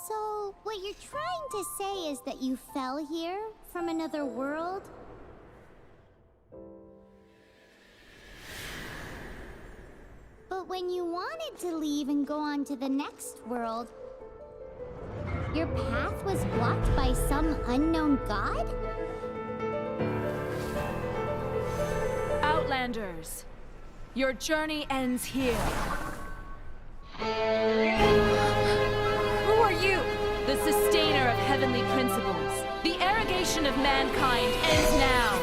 So, what you're trying to say is that you fell here from another world? But when you wanted to leave and go on to the next world, your path was blocked by some unknown god? Outlanders, your journey ends here. Who are you? The sustainer of heavenly principles. The arrogation of mankind ends now.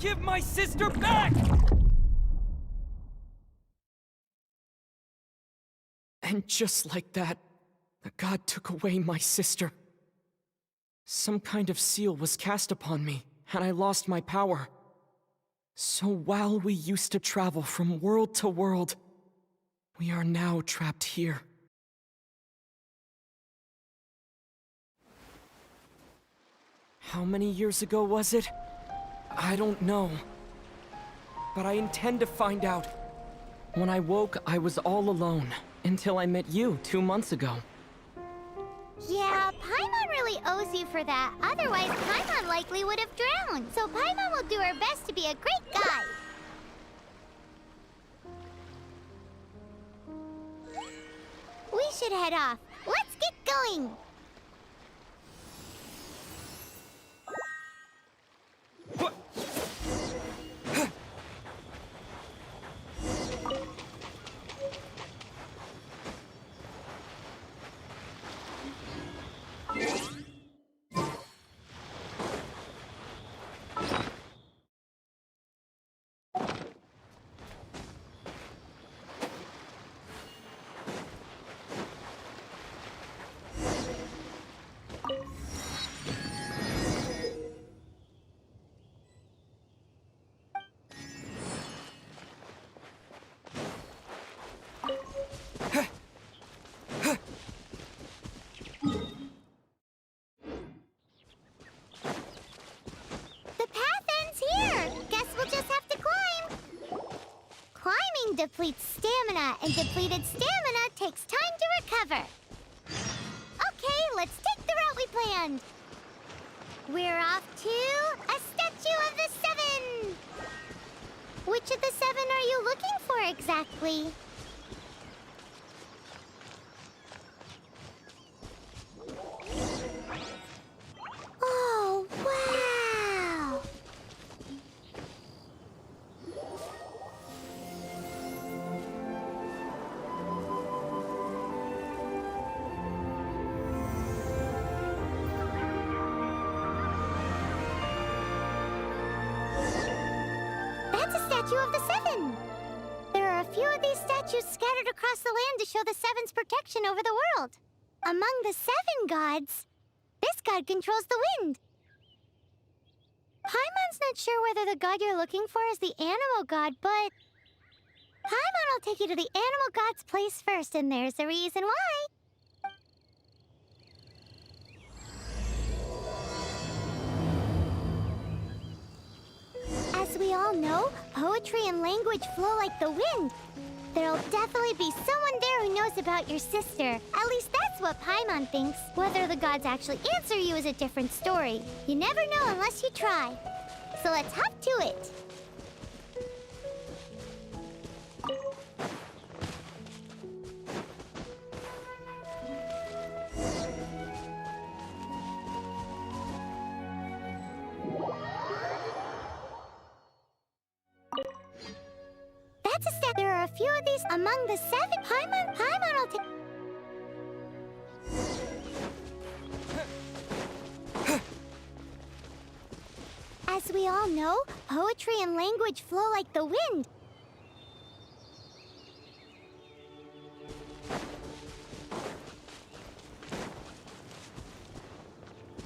Give my sister back! And just like that, the god took away my sister. Some kind of seal was cast upon me, and I lost my power. So while we used to travel from world to world, we are now trapped here. How many years ago was it? I don't know. But I intend to find out. When I woke, I was all alone, until I met you 2 months ago. Yeah, Paimon really owes you for that. Otherwise, Paimon likely would have drowned. So Paimon will do her best to be a great guide. We should head off. Let's get going. Depletes stamina, and depleted stamina takes time to recover. Okay, let's take the route we planned. We're off to a statue of the seven. Which of the seven are you looking for exactly? Oh, wow! Of the seven. There are a few of these statues scattered across the land to show the seven's protection over the world. Among the seven gods, this god controls the wind. Paimon's not sure whether the god you're looking for is the animal god, but Paimon will take you to the animal god's place first, and there's the reason why. As As we all know, poetry and language flow like the wind. There'll definitely be someone there who knows about your sister. At least that's what Paimon thinks. Whether the gods actually answer you is a different story. You never know unless you try. So let's hop to it. That's a step. There are a few of these among the 7. Paimon will take... As we all know, poetry and language flow like the wind.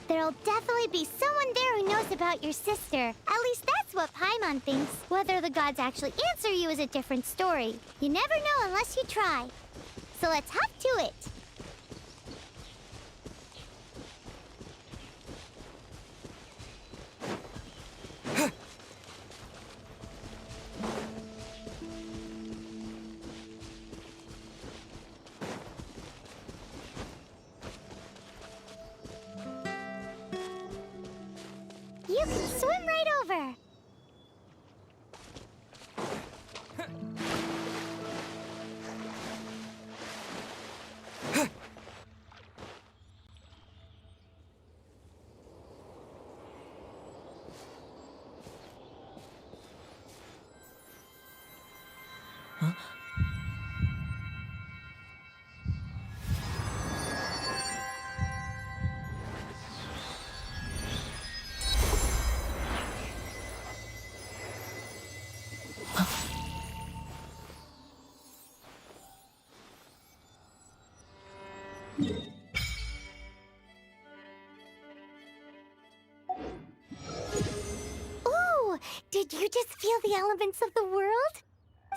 There'll definitely be someone there who knows about your sister. At least that's what Paimon thinks. Whether the gods actually answer you is a different story. You never know unless you try. So let's hop to it. You can swim right over. Ooh, did you just feel the elements of the world?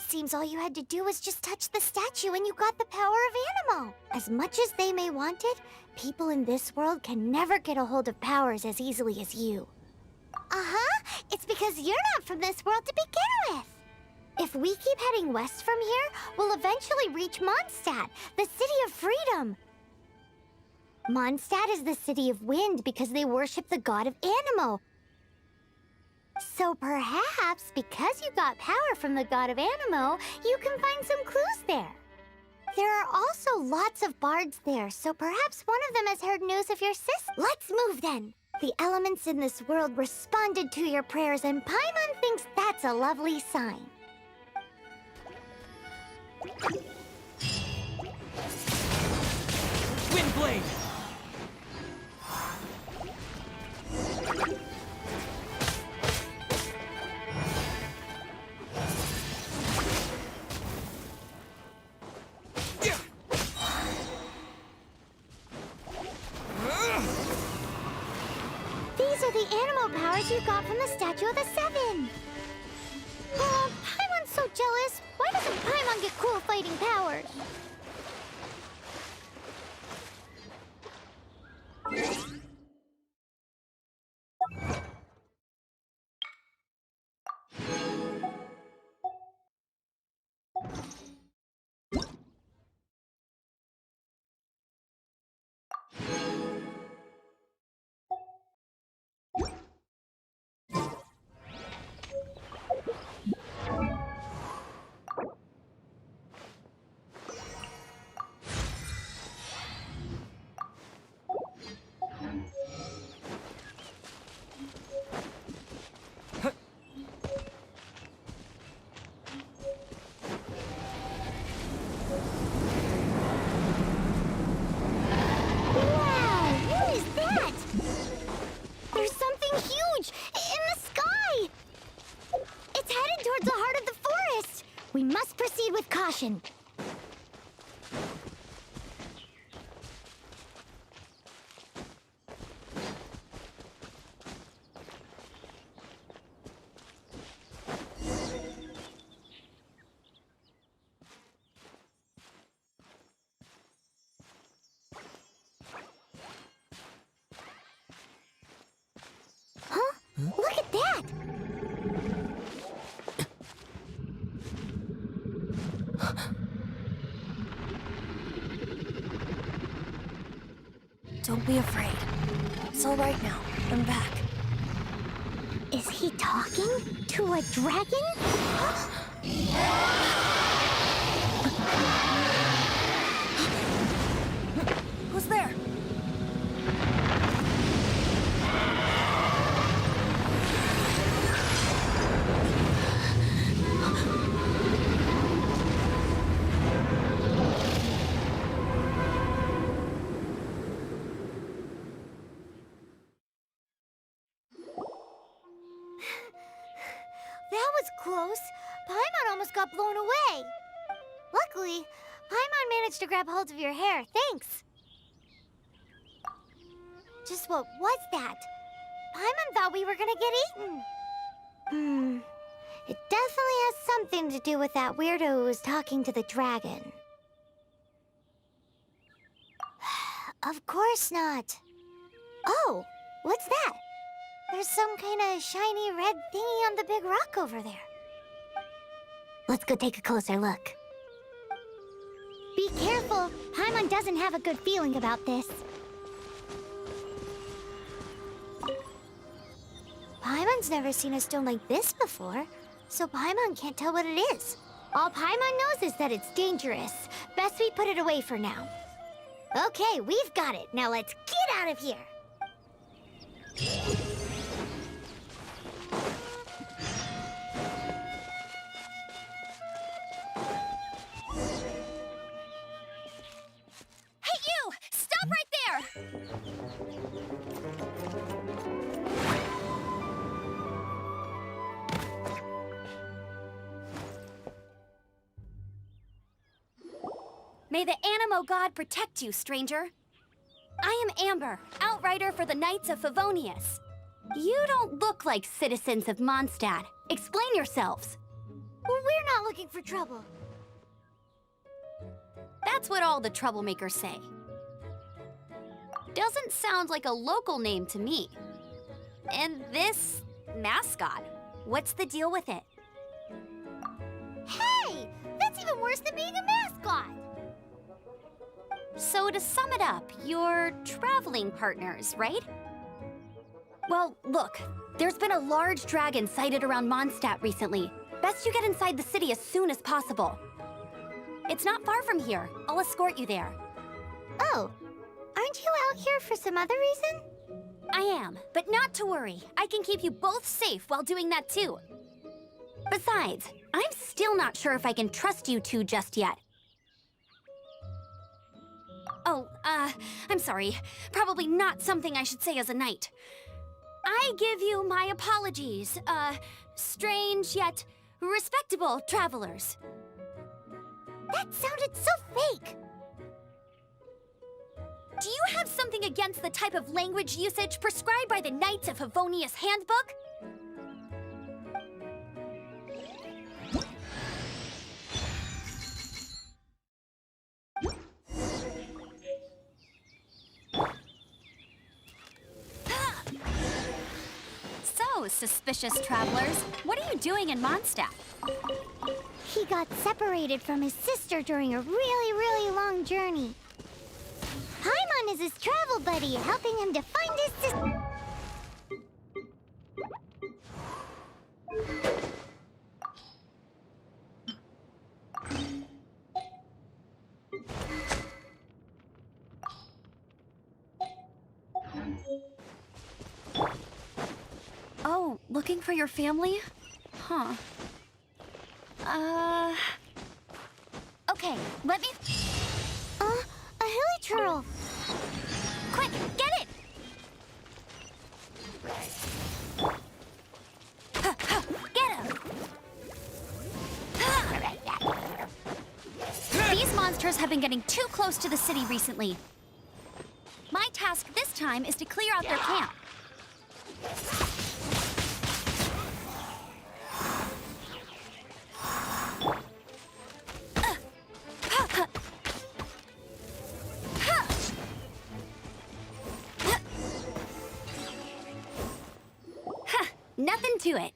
Seems all you had to do was just touch the statue and you got the power of Anemo. As much as they may want it, people in this world can never get a hold of powers as easily as you. Uh-huh, it's because you're not from this world to begin with. If we keep heading west from here, we'll eventually reach Mondstadt, the city of freedom. Mondstadt is the city of wind because they worship the god of Anemo. So perhaps, because you got power from the god of Anemo, you can find some clues there. There are also lots of bards there, so perhaps one of them has heard news of your sister. Let's move then. The elements in this world responded to your prayers, and Paimon thinks that's a lovely sign. Windblade! These are the animal powers you got from the Statue of the Seven. Oh, Paimon's so jealous. Why doesn't Paimon get cool fighting powers? We must proceed with caution. Huh? Look at that! Don't be afraid. It's all right now. I'm back. Is he talking to a dragon? Who's there? That was close. Paimon almost got blown away. Luckily, Paimon managed to grab hold of your hair. Thanks. Just what was that? Paimon thought we were gonna get eaten. It definitely has something to do with that weirdo who was talking to the dragon. Of course not. Oh, what's that? There's some kind of shiny red thingy on the big rock over there. Let's go take a closer look. Be careful. Paimon doesn't have a good feeling about this. Paimon's never seen a stone like this before, so Paimon can't tell what it is. All Paimon knows is that it's dangerous. Best we put it away for now. Okay, we've got it. Now let's get out of here. Hey, you! Stop right there! May the Animo God protect you, stranger. I am Amber, outrider for the Knights of Favonius. You don't look like citizens of Mondstadt. Explain yourselves. We're not looking for trouble. That's what all the troublemakers say. Doesn't sound like a local name to me. And this mascot, what's the deal with it? Hey! That's even worse than being a mascot! So to sum it up, you're traveling partners, right? Well, look, there's been a large dragon sighted around Mondstadt recently. Best you get inside the city as soon as possible. It's not far from here. I'll escort you there. Oh, aren't you out here for some other reason? I am, but not to worry. I can keep you both safe while doing that too. Besides, I'm still not sure if I can trust you two just yet. Oh, I'm sorry. Probably not something I should say as a knight. I give you my apologies, strange yet respectable travelers. That sounded so fake! Do you have something against the type of language usage prescribed by the Knights of Favonius Handbook? So, suspicious travelers, what are you doing in Mondstadt? He got separated from his sister during a really long journey. Paimon is his travel buddy, helping him to find his sister. Oh, looking for your family? Huh. Okay, let me... A hilichurl. Quick, get it! Get him! These monsters have been getting too close to the city recently. My task this time is to clear out their camp. Nothing to it.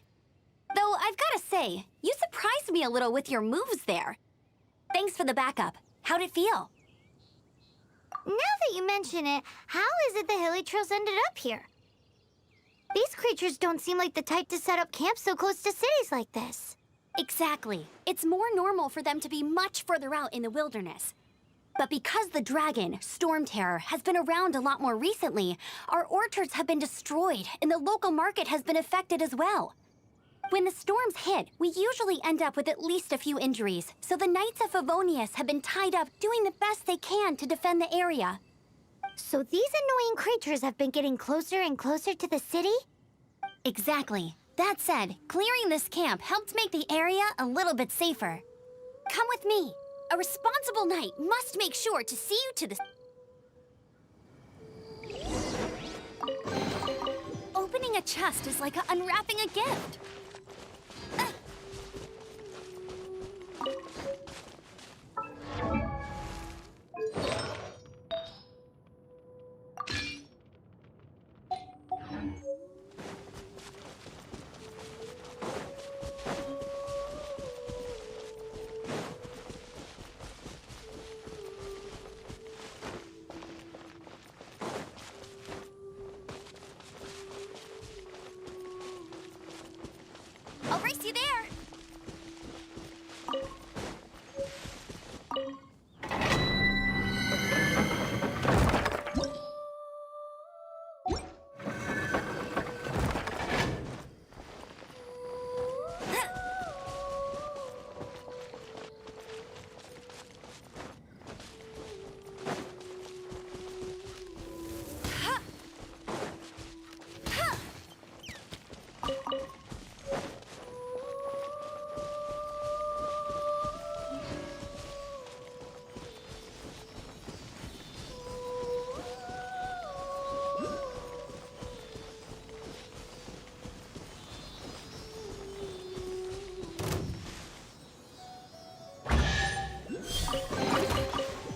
Though I've got to say, you surprised me a little with your moves there. Thanks for the backup. How'd it feel? Now that that you mention it, how is it the hilly trails ended up here? These creatures don't seem like the type to set up camp so close to cities like this. Exactly. It's more normal for them to be much further out in the wilderness. But because the dragon, Storm Terror, has been around a lot more recently, our orchards have been destroyed and the local market has been affected as well. When the storms hit, we usually end up with at least a few injuries, so the Knights of Favonius have been tied up doing the best they can to defend the area. So these annoying creatures have been getting closer and closer to the city? Exactly. That said, clearing this camp helped make the area a little bit safer. Come with me. A responsible knight must make sure to see you to the... Opening a chest is like unwrapping a gift. I'll race you there.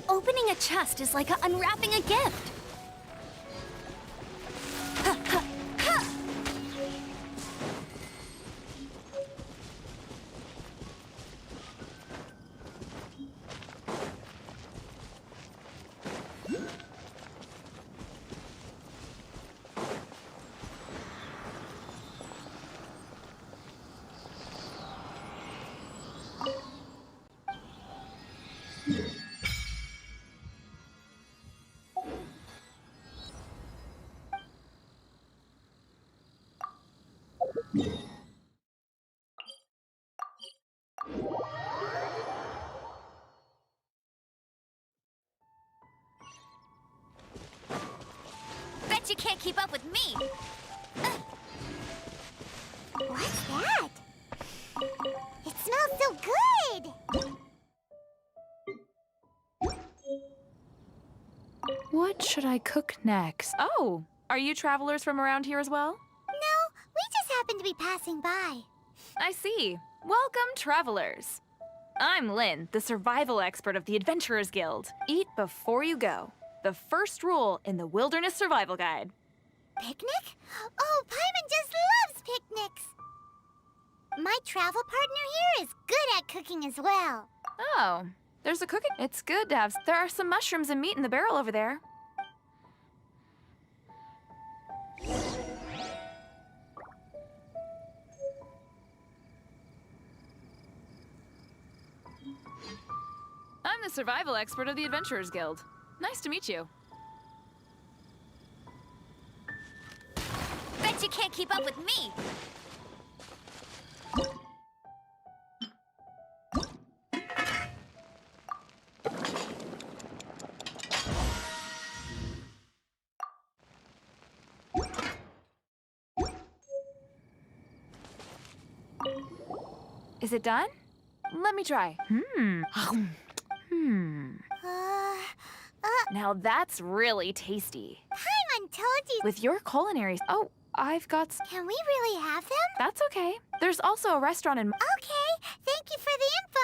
Opening a chest is like unwrapping a gift. Bet you can't keep up with me. What's that? It smells so good! What should I cook next? Oh, are you travelers from around here as well? No, we just happen to be passing by. I see. Welcome, travelers. I'm Lynn, the survival expert of the Adventurers Guild. Eat before you go. The first rule in the Wilderness Survival Guide. Picnic? Oh, Paimon just loves picnics! My travel partner here is good at cooking as well. Oh, there's a cooking. It's good to have. There are some mushrooms and meat in the barrel over there. I'm the survival expert of the Adventurers Guild. Nice to meet you. Bet you can't keep up with me. Is it done? Let me try. Now that's really tasty. Paimon told you. With your culinary... Oh, I've got... Can we really have them? That's okay. There's also a restaurant in... Okay, thank you for the info.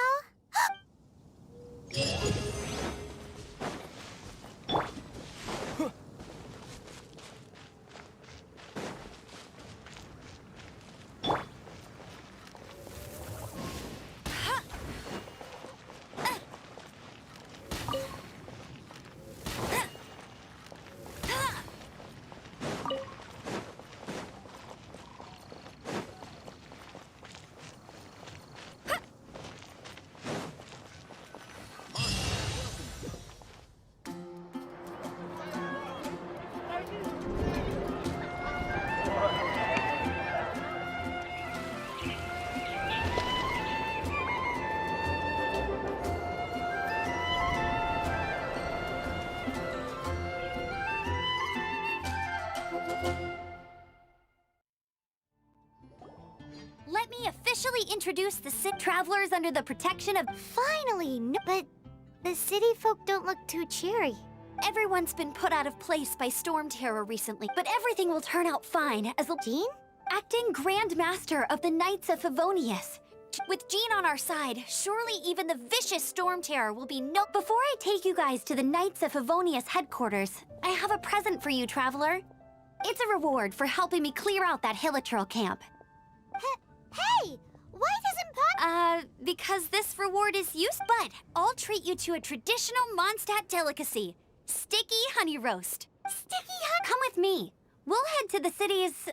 introduce the sick travelers under the protection of... Finally! No, but the city folk don't look too cheery. Everyone's been put out of place by storm terror recently, but everything will turn out fine as the... Jean? Acting Grand Master of the Knights of Favonius. With Jean on our side, surely even the vicious storm terror will be no... Before I take you guys to the Knights of Favonius headquarters, I have a present for you, traveler. It's a reward for helping me clear out that Hilitril camp. Hey! Why doesn't Because this reward is useful, but I'll treat you to a traditional Mondstadt delicacy. Sticky honey roast. Sticky honey? Come with me. We'll head to the city's...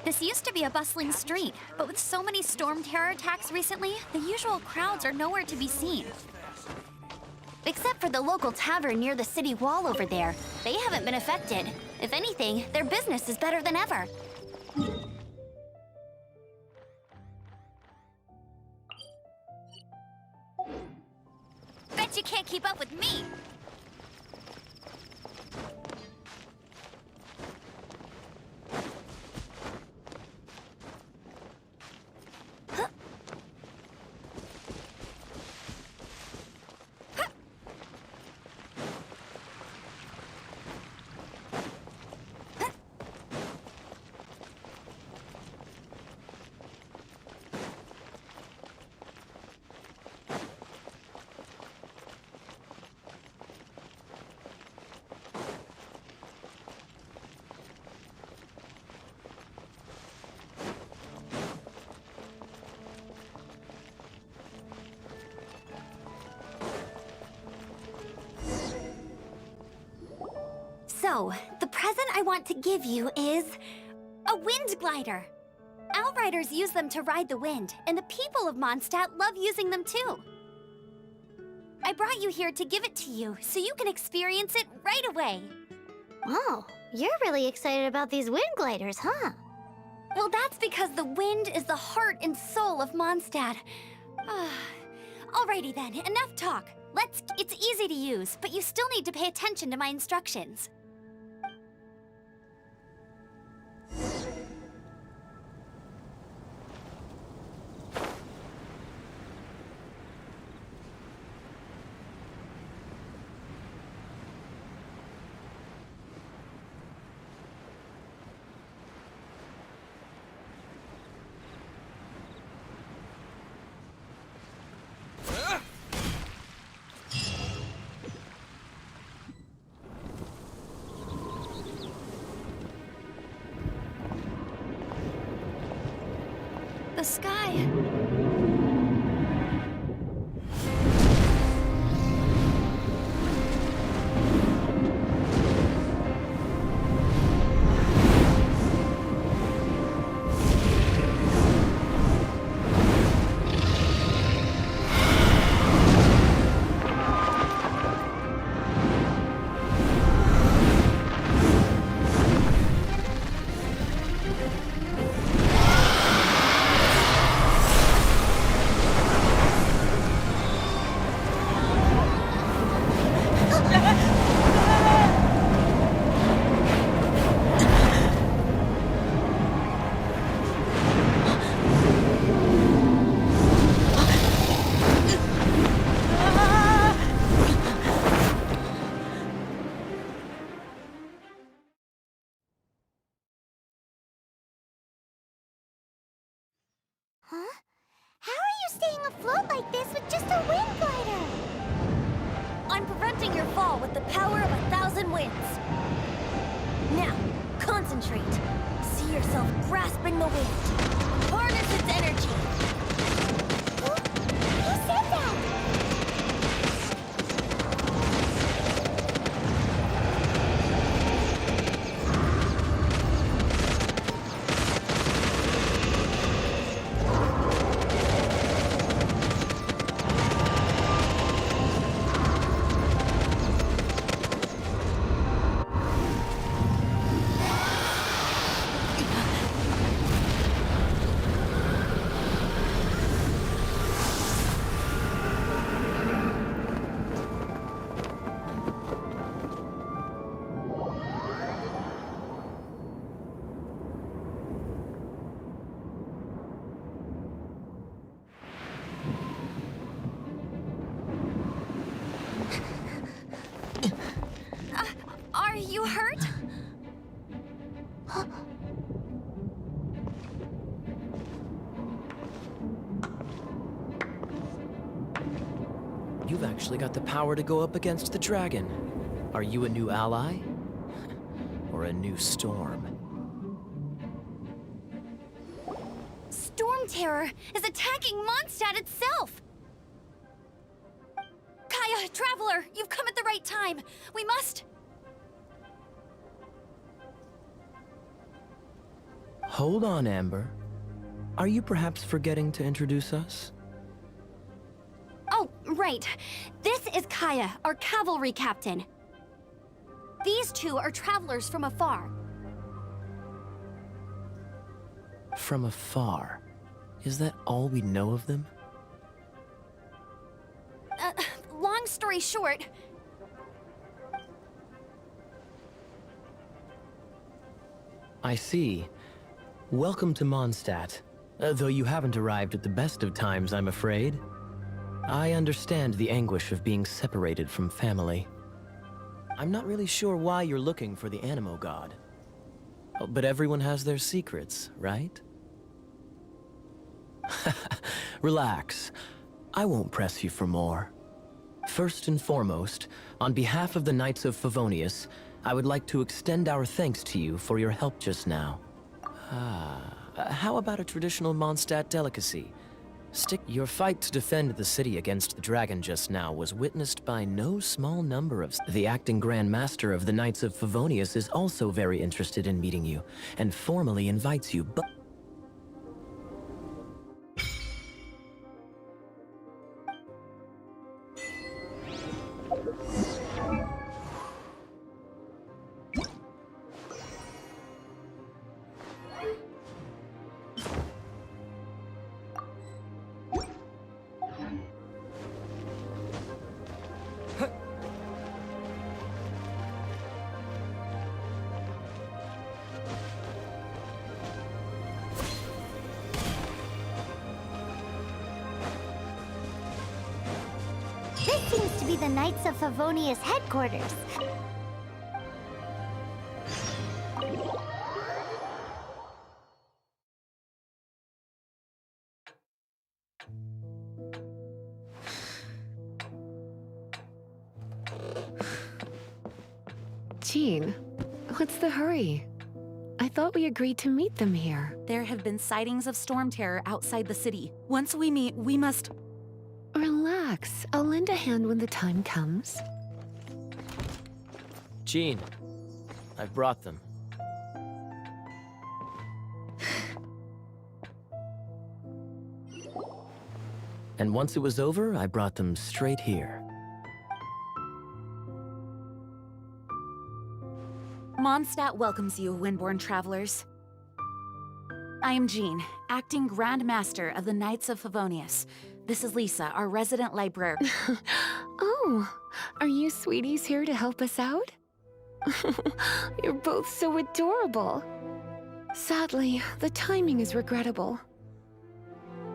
This used to be a bustling street, but with so many storm terror attacks recently, the usual crowds are nowhere to be seen. Except for the local tavern near the city wall over there. They haven't been affected. If anything, their business is better than ever. Bet you can't keep up with me! So, the present I want to give you is... a wind glider! Outriders use them to ride the wind, and the people of Mondstadt love using them too. I brought you here to give it to you, so you can experience it right away. Oh, you're really excited about these wind gliders, huh? Well, that's because the wind is the heart and soul of Mondstadt. Alrighty then, enough talk. It's easy to use, but you still need to pay attention to my instructions. The sky... Huh? How are you staying afloat like this with just a wind glider? I'm preventing your fall with the power of 1,000 winds. Now, concentrate. See yourself grasping the wind. Harness its energy. Who said that? You've actually got the power to go up against the dragon. Are you a new ally? Or a new storm? Storm Terror is attacking Mondstadt itself! Kaya, Traveler, you've come at the right time. We must... Hold on, Amber. Are you perhaps forgetting to introduce us? Oh, right. This is Kaya, our cavalry captain. These two are travelers from afar. From afar? Is that all we know of them? Long story short... I see. Welcome to Mondstadt. Though you haven't arrived at the best of times, I'm afraid. I understand the anguish of being separated from family. I'm not really sure why you're looking for the Animo God. But everyone has their secrets, right? Relax. I won't press you for more. First and foremost, on behalf of the Knights of Favonius, I would like to extend our thanks to you for your help just now. How about a traditional Mondstadt delicacy? Your fight to defend the city against the dragon just now was witnessed by no small number of... The acting Grand Master of the Knights of Favonius is also very interested in meeting you, and formally invites you, but... This seems to be the Knights of Favonius headquarters. Jean, what's the hurry? I thought we agreed to meet them here. There have been sightings of storm terror outside the city. Once we meet, we must... Relax. I'll lend a hand when the time comes. Jean, I've brought them. And once it was over, I brought them straight here. Mondstadt welcomes you, Windborn travelers. I am Jean, acting Grand Master of the Knights of Favonius. This is Lisa, our resident librarian. Oh, are you sweeties here to help us out? You're both so adorable. Sadly, the timing is regrettable.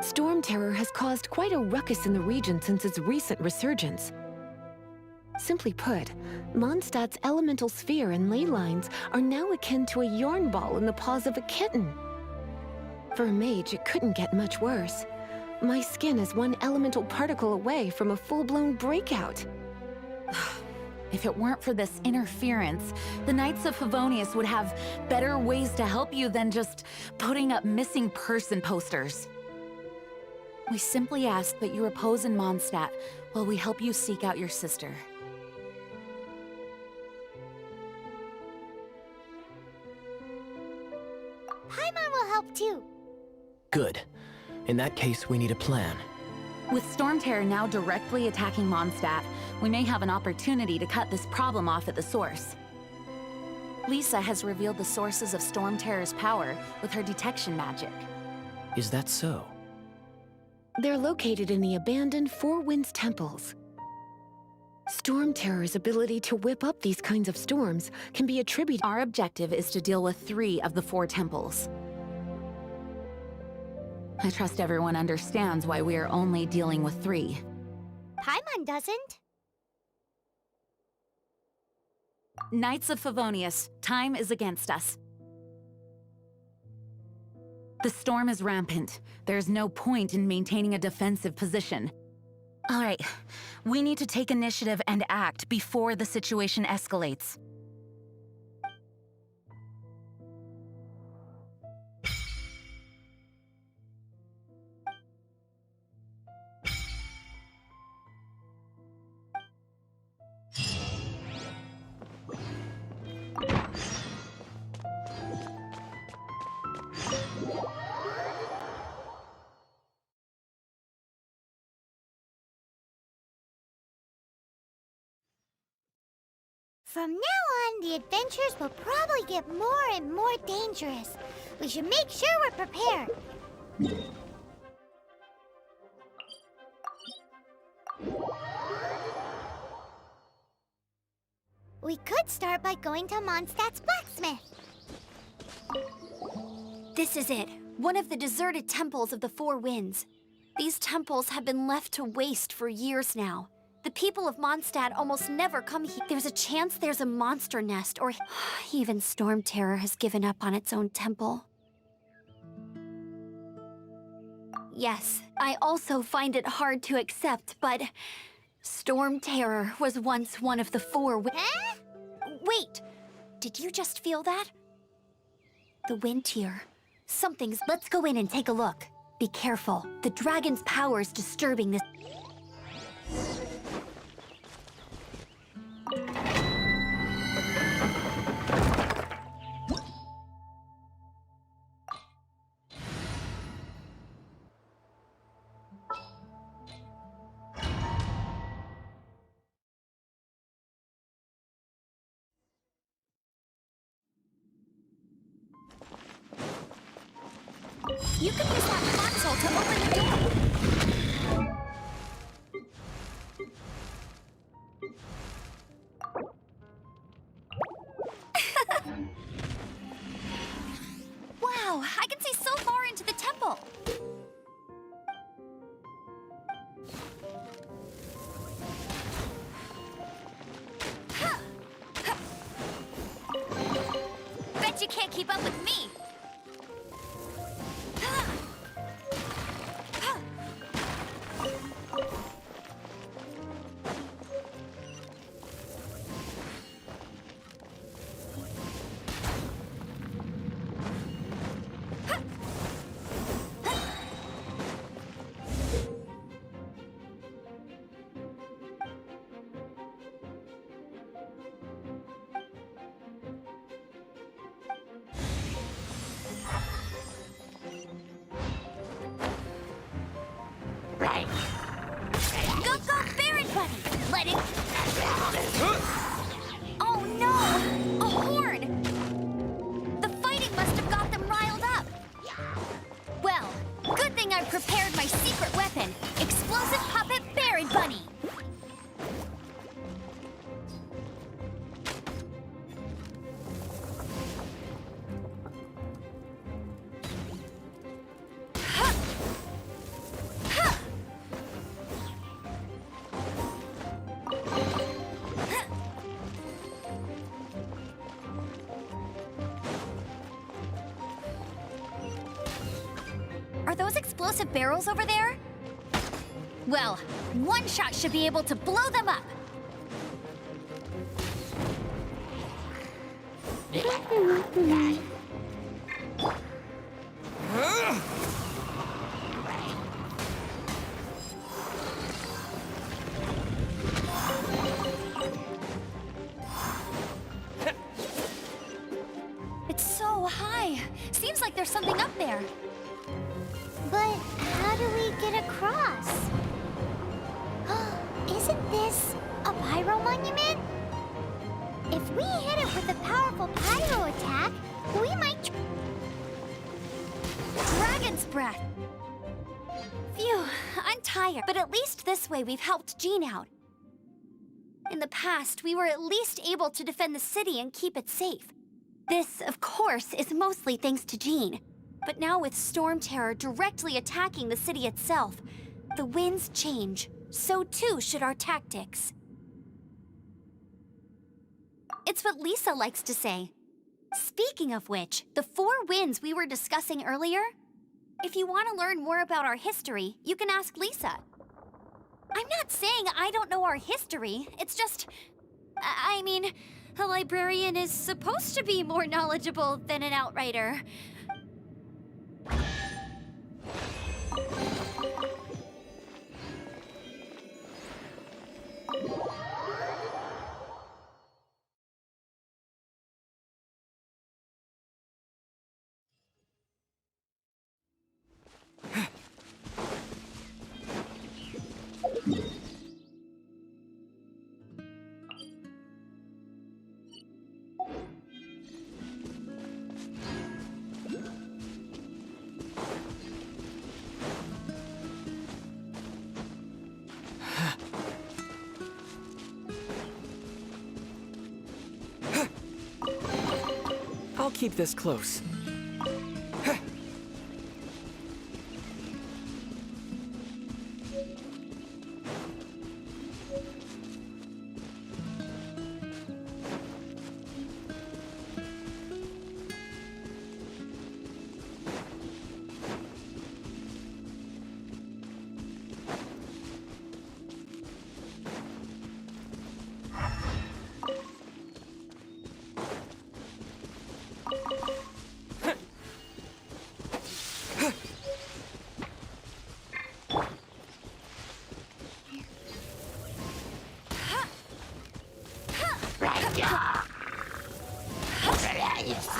Storm terror has caused quite a ruckus in the region since its recent resurgence. Simply put, Mondstadt's elemental sphere and ley lines are now akin to a yarn ball in the paws of a kitten. For a mage, it couldn't get much worse. My skin is one elemental particle away from a full-blown breakout. If it weren't for this interference, the Knights of Favonius would have better ways to help you than just putting up missing person posters. We simply ask that you repose in Mondstadt while we help you seek out your sister. Paimon will help too. Good. In that case, we need a plan. With Storm Terror now directly attacking Mondstadt, we may have an opportunity to cut this problem off at the source. Lisa has revealed the sources of Storm Terror's power with her detection magic. Is that so? They're located in the abandoned Four Winds temples. Storm Terror's ability to whip up these kinds of storms can be attributed... Our objective is to deal with 3 of the 4 temples. I trust everyone understands why we are only dealing with 3. Paimon doesn't. Knights of Favonius, time is against us. The storm is rampant. There is no point in maintaining a defensive position. All right, we need to take initiative and act before the situation escalates. From now on, the adventures will probably get more and more dangerous. We should make sure we're prepared. We could start by going to Mondstadt's blacksmith. This is it. One of the deserted temples of the Four Winds. These temples have been left to waste for years now. The people of Mondstadt almost never come here. There's a chance there's a monster nest, or even Storm Terror has given up on its own temple. Yes, I also find it hard to accept, but Storm Terror was once one of the Four Huh? Wait! Did you just feel that? The wind here. Something's... Let's go in and take a look. Be careful. The dragon's power is disturbing this... You can use that console to open the door. Wow, I can see so far into the temple. Bet you can't keep up with me. Go, go, Baron Bunny! Let it... Oh no! A horn! The fighting must have got them riled up. Well, good thing I prepared my secret weapon, explosive puppet Baron Bunny! Are those explosive barrels over there? Well, one shot should be able to blow them up. It's so high. Seems like there's something up there. But how do we get across? Isn't this a pyro monument? If we hit it with a powerful pyro attack, we might... Dragon's breath! Phew, I'm tired. But at least this way we've helped Jean out. In the past, we were at least able to defend the city and keep it safe. This, of course, is mostly thanks to Jean. But now with Storm Terror directly attacking the city itself, the winds change. So too should our tactics. It's what Lisa likes to say. Speaking of which, the Four Winds we were discussing earlier, if you want to learn more about our history, you can ask Lisa. I'm not saying I don't know our history. It's just... I mean, a librarian is supposed to be more knowledgeable than an outrider. I'll keep this close.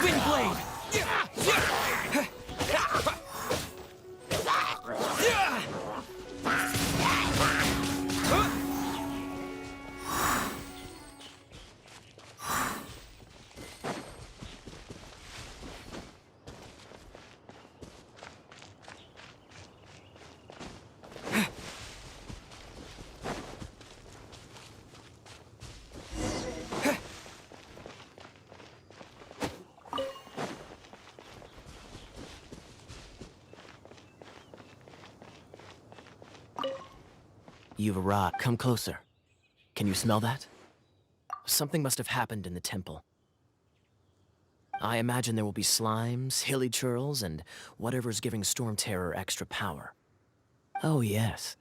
Windblade! You've arrived. Come closer. Can you smell that? Something must have happened in the temple. I imagine there will be slimes, hilly churls, and whatever's giving Storm Terror extra power. Oh yes,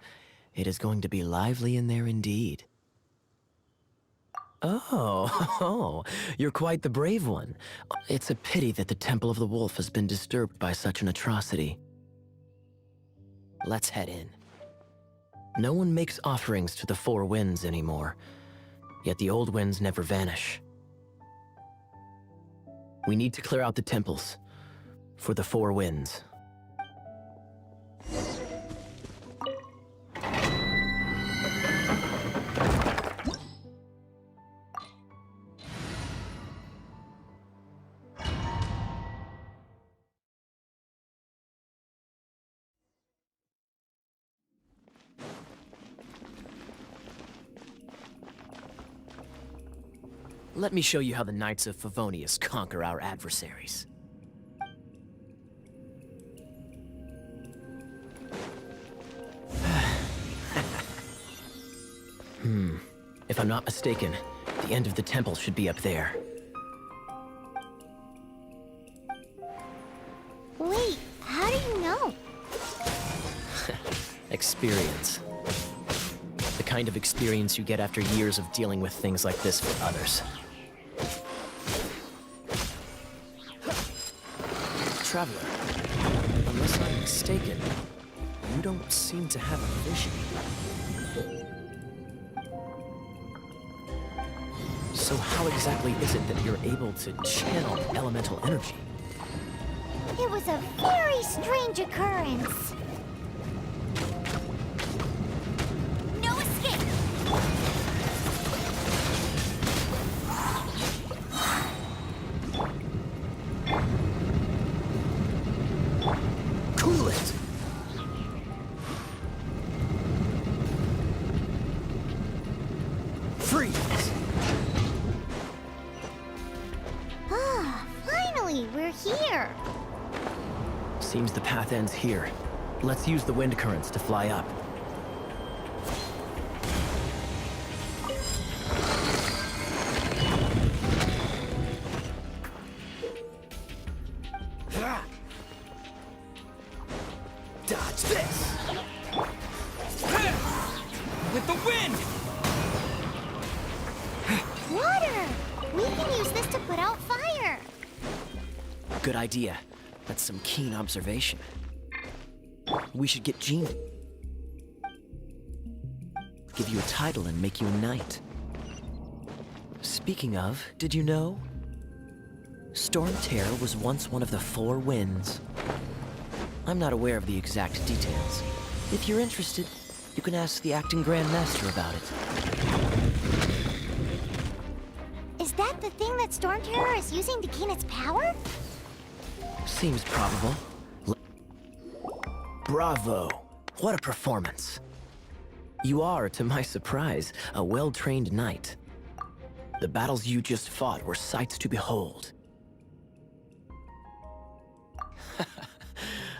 it is going to be lively in there indeed. Oh, you're quite the brave one. It's a pity that the Temple of the Wolf has been disturbed by such an atrocity. Let's head in. No one makes offerings to the Four Winds anymore, yet the old winds never vanish. We need to clear out the temples for the Four Winds. Let me show you how the Knights of Favonius conquer our adversaries. If I'm not mistaken, the end of the temple should be up there. Wait, how do you know? Experience. The kind of experience you get after years of dealing with things like this for others. Traveler, unless I'm mistaken, you don't seem to have a vision. So how exactly is it that you're able to channel elemental energy? It was a very strange occurrence. No escape! Cool it! Freeze! Ah, finally, we're here. Seems the path ends here. Let's use the wind currents to fly up. Dodge this! the wind! Water! We can use this to put out fire. Good idea. That's some keen observation. We should get Jean. Give you a title and make you a knight. Speaking of, did you know? Storm Terror was once one of the 4 winds. I'm not aware of the exact details. If you're interested, you can ask the acting Grand Master about it. Is that the thing that Storm Terror is using to gain its power? Seems probable. Bravo! What a performance. You are, to my surprise, a well-trained knight. The battles you just fought were sights to behold.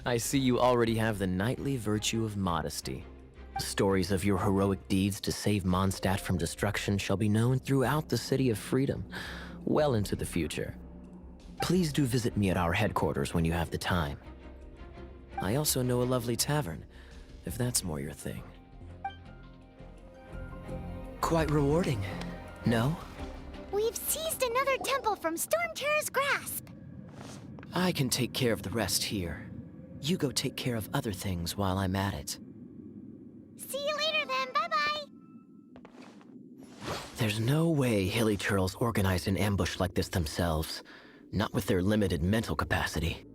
I see you already have the knightly virtue of modesty. Stories of your heroic deeds to save Mondstadt from destruction shall be known throughout the City of Freedom, well into the future. Please do visit me at our headquarters when you have the time. I also know a lovely tavern, if that's more your thing. Quite rewarding, no? We've seized another temple from Storm Terror's grasp. I can take care of the rest here. You go take care of other things while I'm at it. See you later then, bye-bye. There's no way Hilly Turtles organized an ambush like this themselves. Not with their limited mental capacity.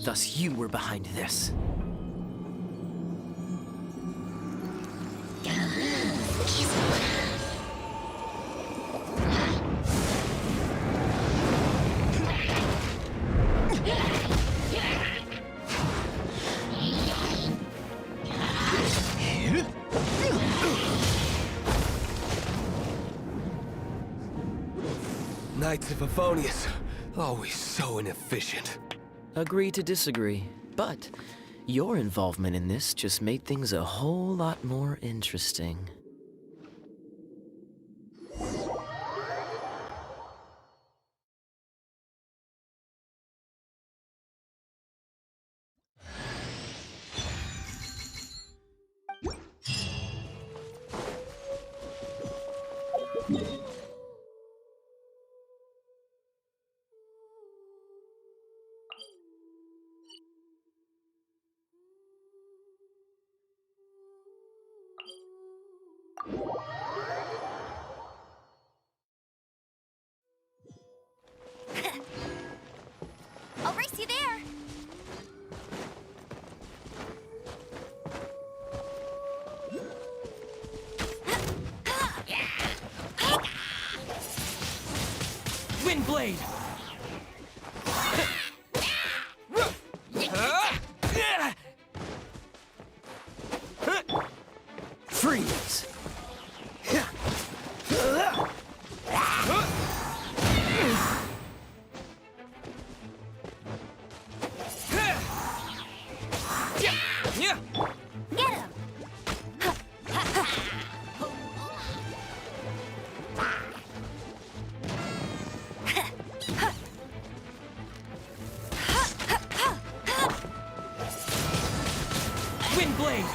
Thus you were behind this. Knights of Favonius, always so inefficient. Agree to disagree, but your involvement in this just made things a whole lot more interesting. I'll race you there. Windblade! Freeze! Get him. Windblade!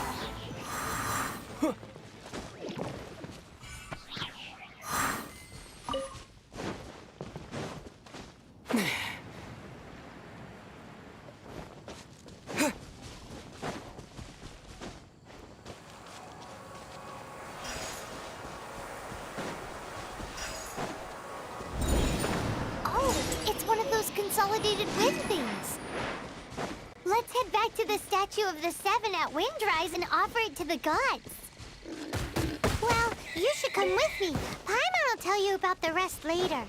It's one of those consolidated wind things. Let's head back to the statue of the Seven at Windrise and offer it to the gods. Well, you should come with me. Paimon will tell you about the rest later.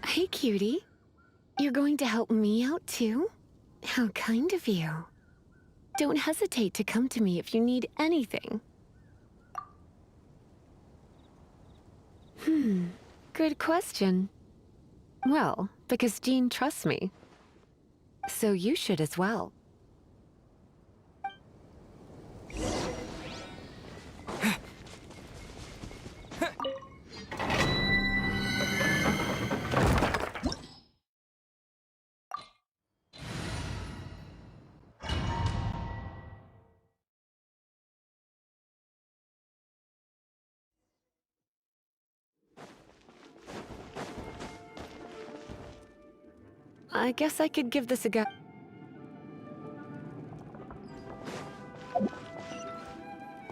Hey, cutie. You're going to help me out, too? How kind of you. Don't hesitate to come to me if you need anything. Good question. Well, because Jean trusts me. So you should as well. I guess I could give this a go.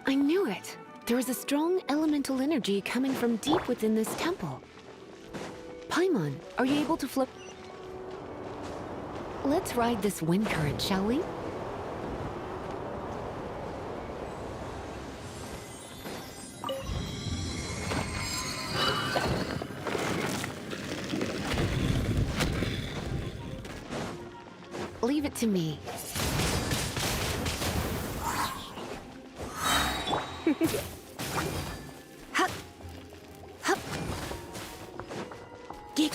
I knew it! There is a strong elemental energy coming from deep within this temple. Paimon, are you able to flip? Let's ride this wind current, shall we? Leave it to me. Hup. Hup. Geek.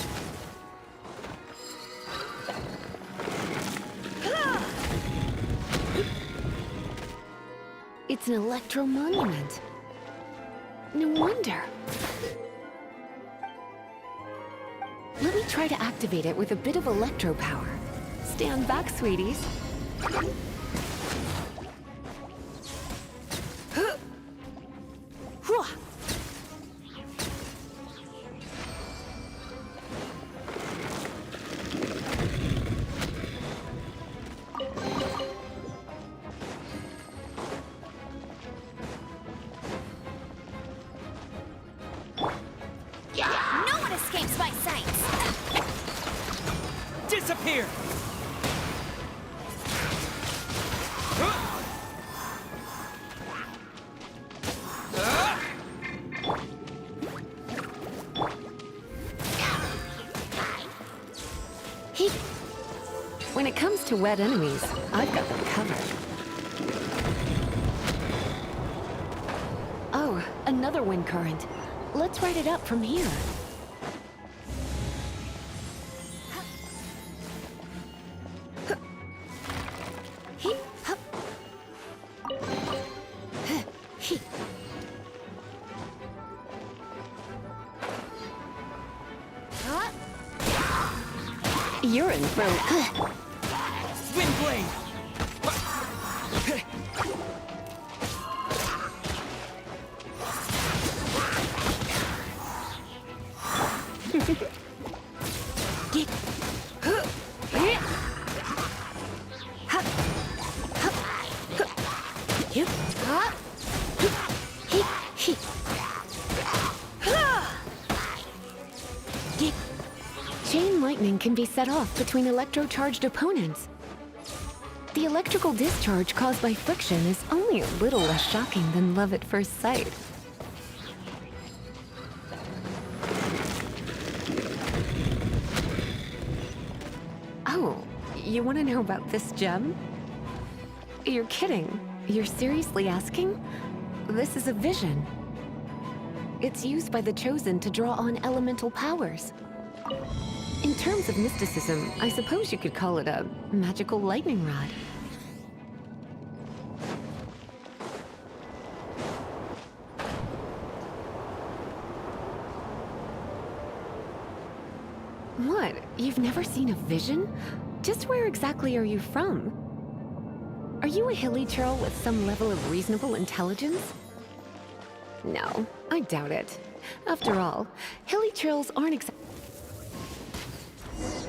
It's an electro monument. No wonder. Let me try to activate it with a bit of electro power. Stand back, sweeties. No one escapes my sights! Disappear! When it comes to wet enemies, I've got them covered. Oh, another wind current. Let's ride it up from here. You're in for Windblade! Chain lightning can be set off between electro-charged opponents. The electrical discharge caused by friction is only a little less shocking than love at first sight. Oh, you want to know about this gem? You're kidding. You're seriously asking? This is a vision. It's used by the Chosen to draw on elemental powers. In terms of mysticism, I suppose you could call it a magical lightning rod. What? You've never seen a vision? Just where exactly are you from? Are you a hilly churl with some level of reasonable intelligence? No, I doubt it. After all, hilly churls aren't exactly...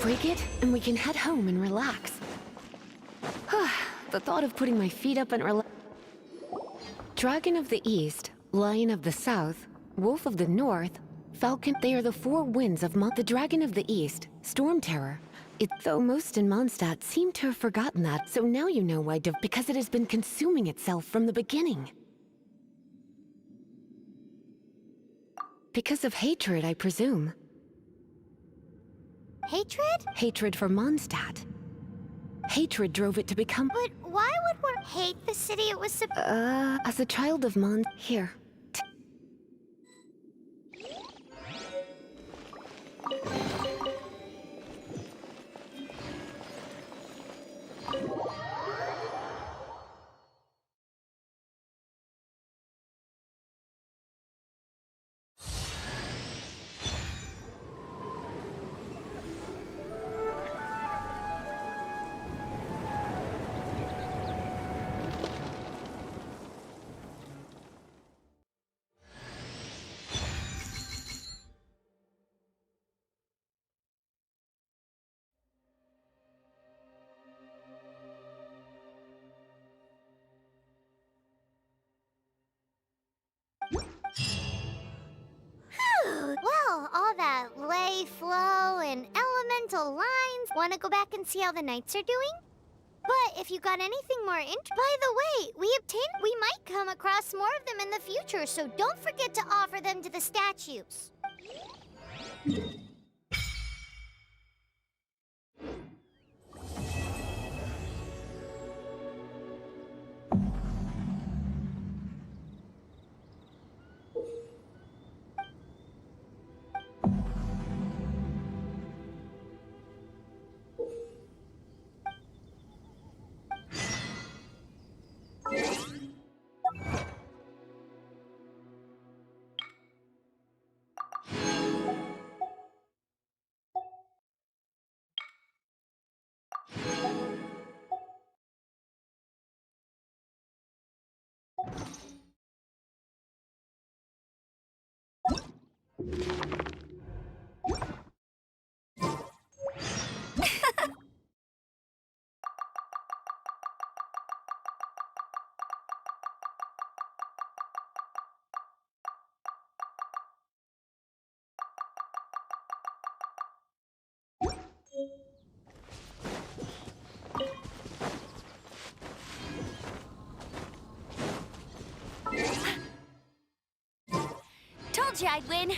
Break it, and we can head home and relax. The thought of putting my feet up and relax... Dragon of the East, Lion of the South, Wolf of the North, Falcon... They are the four winds of the Dragon of the East, Storm Terror. Though most in Mondstadt seem to have forgotten that, so now you know why because it has been consuming itself from the beginning. Because of hatred, I presume. Hatred? Hatred for Mondstadt. Hatred drove it to become... But why would one hate the city it was as a child of Mond... Here. Well, all that lay, flow, and elemental lines. Want to go back and see how the knights are doing? But if you got anything more By the way, we might come across more of them in the future, so don't forget to offer them to the statues. Told you I'd win.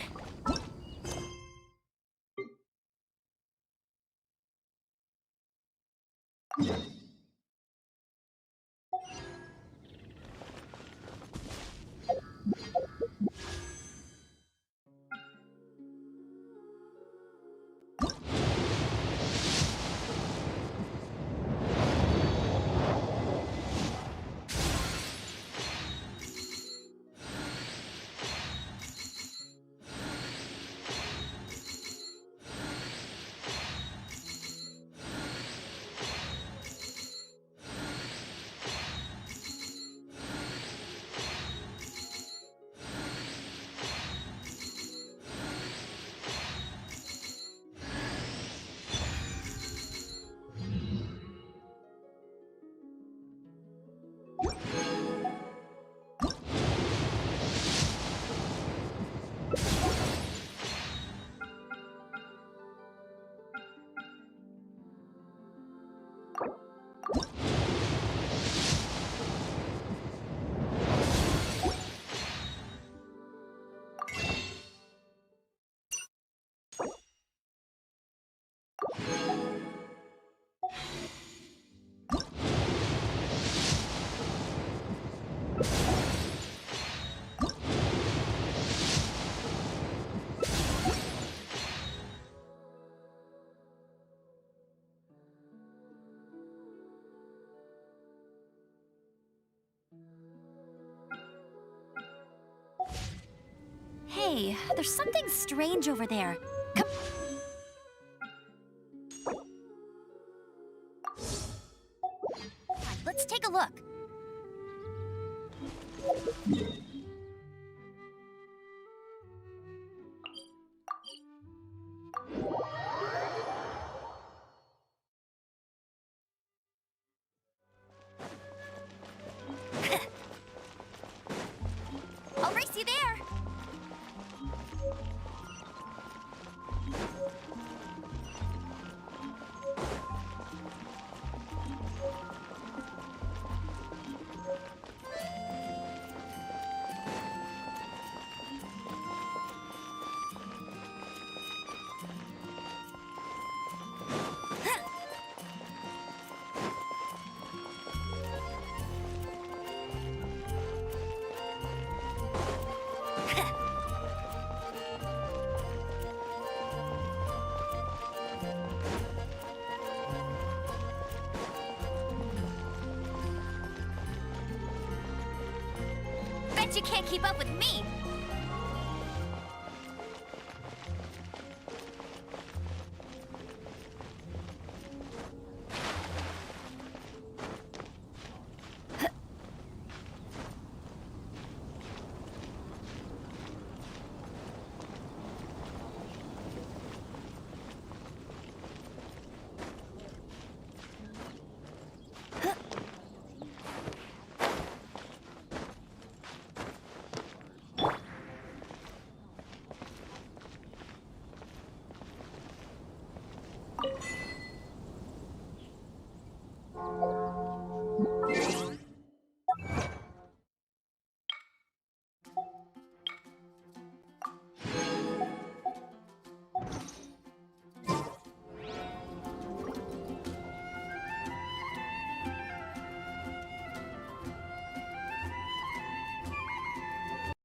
Hey, there's something strange over there. Come. Let's take a look. I'll race you there. Bet you can't keep up with me!